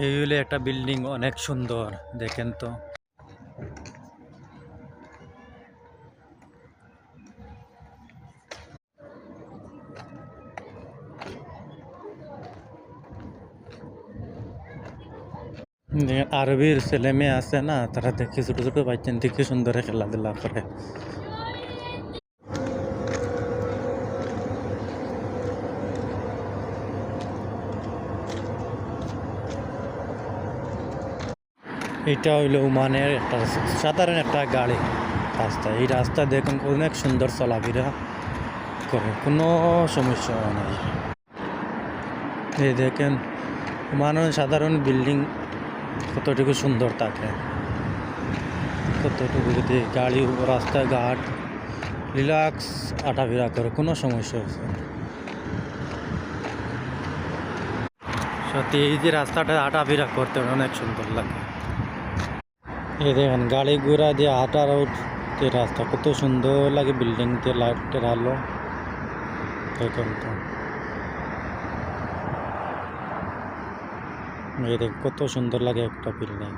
এই হলো একটা বিল্ডিং, অনেক সুন্দর দেখেন তো। আরবির ছেলে মেয়ে আছে না, তারা দেখে ছোট ছোট বাচ্চা দেখে সুন্দর খেলাধুলা করে। এটা হইলো ওমানের একটা সাধারণ একটা গাড়ি রাস্তা। এই রাস্তা দেখুন অনেক সুন্দর চলাফেরা করে, কোনো সমস্যা নাই। এই দেখেন ওমানের সাধারণ বিল্ডিং কতটুকু সুন্দর থাকে, কতটুকু যদি গাড়ি রাস্তাঘাট রিল্যাক্স আটাফেরা করে, কোনো সমস্যা হচ্ছে না। সত্যি এই যে রাস্তাটা হাঁটাফেরা করতে অনেক সুন্দর লাগে। এই দেখেন গাড়ি ঘোড়া দিয়ে হাঁটার রাস্তা কত সুন্দর লাগে, বিল্ডিং দিয়ে লাইটের আলো দেখেন তো। এই দেখ কত সুন্দর লাগে একটা বিল্ডিং।